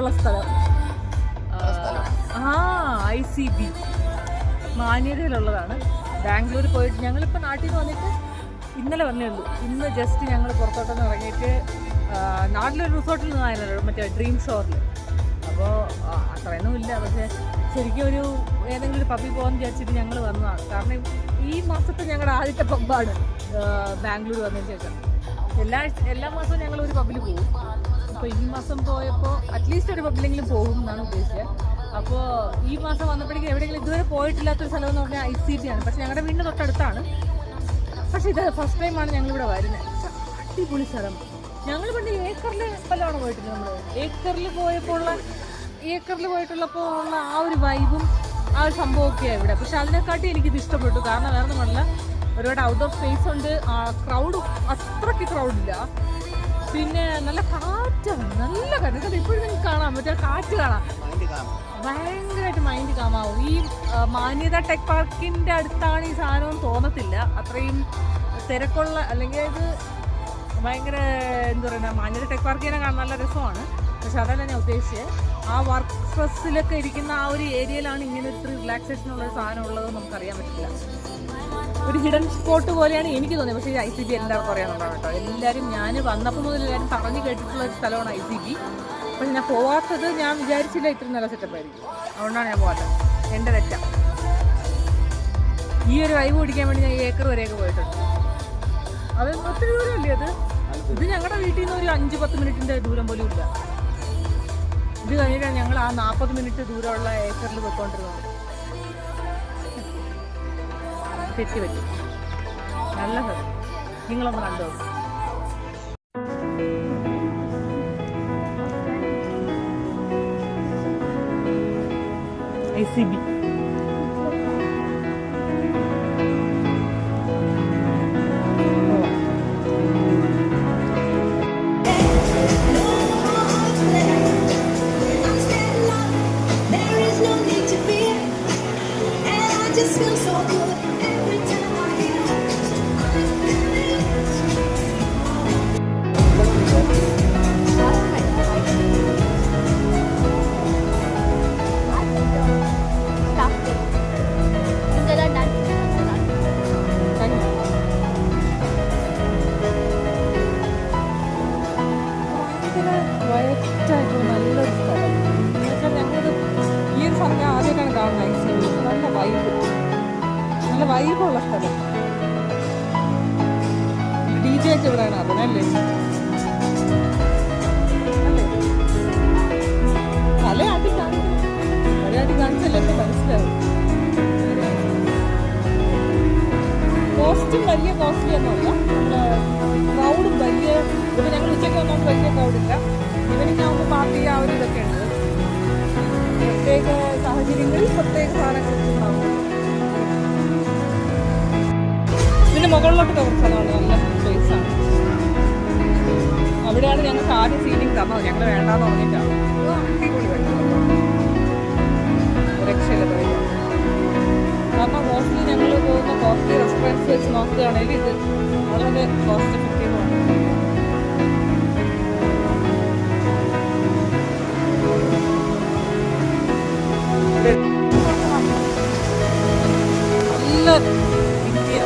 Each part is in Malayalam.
ഉള്ള സ്ഥലം. ICB മാന്യതയിലുള്ളതാണ്. ബാംഗ്ലൂർ പോയിട്ട് ഞങ്ങളിപ്പോൾ നാട്ടിൽ നിന്ന് വന്നിട്ട് ഇന്നലെ വന്നേ ഉള്ളൂ. ഇന്ന് ജസ്റ്റ് ഞങ്ങൾ പുറത്തോട്ടൊന്ന് ഇറങ്ങിയിട്ട് നാട്ടിലൊരു റിസോർട്ടിൽ നിന്നായിരുന്നു, മറ്റേ ഡ്രീം ഷോറിൽ. അപ്പോൾ അത്രയൊന്നും ഇല്ല, പക്ഷേ ശരിക്കും ഒരു ഏതെങ്കിലും ഒരു പബ്ബിൽ പോകാമെന്ന് വിചാരിച്ചിട്ട് ഞങ്ങൾ വന്നതാണ്. കാരണം ഈ മാസത്തെ ഞങ്ങളുടെ ആദ്യത്തെ പബ്ബാണ് ബാംഗ്ലൂർ വന്നതിന് ശേഷം. എല്ലാ മാസവും ഞങ്ങൾ ഒരു പബ്ബിൽ പോകും. അപ്പോൾ ഈ മാസം പോയപ്പോൾ അറ്റ്ലീസ്റ്റ് ഒരു പബ്ബിലെങ്കിലും പോകും എന്നാണ് ഉദ്ദേശിച്ചത്. അപ്പോൾ ഈ മാസം വന്നപ്പോഴേക്കും എവിടെയെങ്കിലും ഇതുവരെ പോയിട്ടില്ലാത്തൊരു സ്ഥലം എന്ന് പറഞ്ഞാൽ ICB ആണ്. പക്ഷേ ഞങ്ങളുടെ വീടിൻ്റെ തൊട്ടടുത്താണ്. പക്ഷേ ഇത് ഫസ്റ്റ് ടൈമാണ് ഞങ്ങളിവിടെ വരുന്നത്. അടിപൊളി സ്ഥലം. ഞങ്ങൾ പണ്ട് ഏക്കറിൽ പലതാണ് പോയിട്ടില്ല. നമ്മൾ ഏക്കറിൽ പോയിട്ടുള്ളപ്പോൾ ഉള്ള ആ ഒരു വൈബും ആ ഒരു സംഭവമൊക്കെയാണ് ഇവിടെ. പക്ഷെ അതിനെക്കാട്ടി എനിക്കിത് ഇഷ്ടപ്പെട്ടു. കാരണം വേറെ ഒന്നുമല്ല, ഒരുപാട് ഔട്ട് ഓഫ് സ്പേസ് ഉണ്ട്. ക്രൗഡ് അത്രയ്ക്ക് ക്രൗഡില്ല. പിന്നെ നല്ല കാറ്റാണ്, നല്ല കാറ്റ്. ഇപ്പോഴും നിങ്ങൾക്ക് കാണാൻ പറ്റും, കാറ്റ് കാണാം. ഭയങ്കരമായിട്ട് മൈൻഡ് കാമാവും. ഈ മാന്യത ടെക് പാർക്കിൻ്റെ അടുത്താണ് ഈ സാധനം തോന്നത്തില്ല. അത്രയും തിരക്കുള്ള, അല്ലെങ്കിൽ ഇത് ഭയങ്കര എന്താ പറയുക, മാന്യത ടെക് പാർക്കിനെ കാണാൻ നല്ല രസമാണ്. പക്ഷെ അതല്ല ഞാൻ ഉദ്ദേശിച്ചത്. ആ വർക്ക് സ്ട്രെസ്സിലൊക്കെ ഇരിക്കുന്ന ആ ഒരു ഏരിയയിലാണ് ഇങ്ങനെ ഒരു റിലാക്സേഷനുള്ള സാധനം ഉള്ളത് നമുക്കറിയാൻ പറ്റില്ല. ഒരു ഹിഡൻ സ്പോട്ട് പോലെയാണ് എനിക്ക് തോന്നിയത്. പക്ഷേ ഈ ICB എല്ലാവർക്കും അറിയാവുന്നതാണ് കേട്ടോ. എല്ലാവരും ഞാൻ വന്നപ്പോൾ മുതൽ എല്ലാവരും പറഞ്ഞു കേട്ടിട്ടുള്ള ഒരു സ്ഥലമാണ് ICB. പക്ഷെ ഞാൻ പോവാത്തത് ഞാൻ വിചാരിച്ചില്ല ഇത്ര നല്ല സെറ്റപ്പായിരിക്കും. അതുകൊണ്ടാണ് ഞാൻ പോകാത്തത്. എൻ്റെ തെറ്റ. ഈ ഒരു വൈബ് പിടിക്കാൻ വേണ്ടി ഞാൻ ഈ ഏക്കർ വരെയൊക്കെ പോയിട്ടുണ്ട്. അത് ഒത്തിരി ദൂരമല്ലേ അത്? ഇത് ഞങ്ങളുടെ വീട്ടിൽ നിന്ന് ഒരു 5-10 മിനിറ്റിൻ്റെ ദൂരം പോലും ഇല്ല. ഇത് കഴിഞ്ഞിട്ടാണ് ഞങ്ങൾ ആ 40 മിനിറ്റ് ദൂരമുള്ള ഏക്കറിൽ പോയിക്കൊണ്ടിരുന്നത്. തെറ്റി പറ്റി. നല്ല സ്ഥലം, നിങ്ങളൊന്ന് കണ്ടോ. ICB നല്ലൊരു സ്ഥലം. എന്നുവെച്ചാൽ ഞങ്ങളത് ഈ ഒരു സമയം ആദ്യമായിട്ടാണ് കാണുന്നത്. ICB നല്ല വൈബുള്ള സ്ഥലം. DJ ഒക്കെ ഇവിടെയാണ് അതിനല്ലേ തലയാട്ടി കാണിച്ചല്ലേ എനിക്ക് മനസ്സിലാവും. കോസ്റ്റും വലിയ കോസ്റ്റ്ലി ഒന്നുമല്ല. ക്രൗഡും വലിയ, ഇപ്പം ഞങ്ങൾ ഉച്ചയ്ക്ക് വന്നപ്പോൾ വലിയ ക്രൗഡില്ല. ഇവനിക്കാവുമ്പോൾ പാർട്ടി ആ ഒരു ഇതൊക്കെ ഉണ്ട്. പ്രത്യേക സാഹചര്യങ്ങളിൽ പ്രത്യേക സാധനങ്ങളൊക്കെ ഉണ്ടാവും. ഇതിൻ്റെ മുകളിലോട്ട് കവർ സ്ഥലമാണ്, നല്ല പ്ലേസാണ്. അവിടെയാണ് ഞങ്ങൾക്ക് ആദ്യം സീലിംഗ് തന്നത്. ഞങ്ങൾ വേണ്ടാന്ന് പറഞ്ഞിട്ടാണ്. അടിപൊളി രക്ഷയില്ല. കാരണം മോസ്റ്റ്ലി ഞങ്ങൾ പോകുന്ന കോസ്റ്റ്ലി റെസ്റ്റോറൻറ്റ്സ് വെച്ച് നോക്കുകയാണെങ്കിൽ ഇത് വളരെ കോസ്റ്റ് എഫക്റ്റീവാണ്. നല്ല ഇന്ത്യ.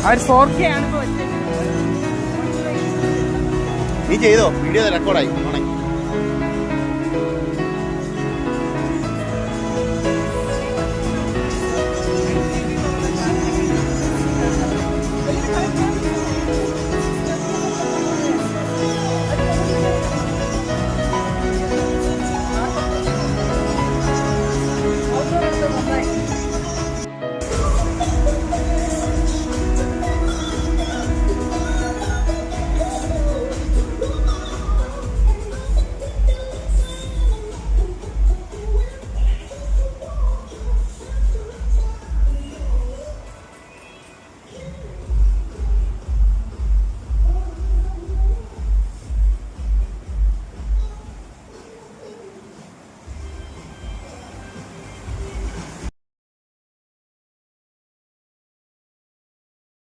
അവർ 4K ആണ് ഇപ്പോൾ വെച്ചത്. നീ ചെയ്തോ? വീഡിയോ റെക്കോർഡായി.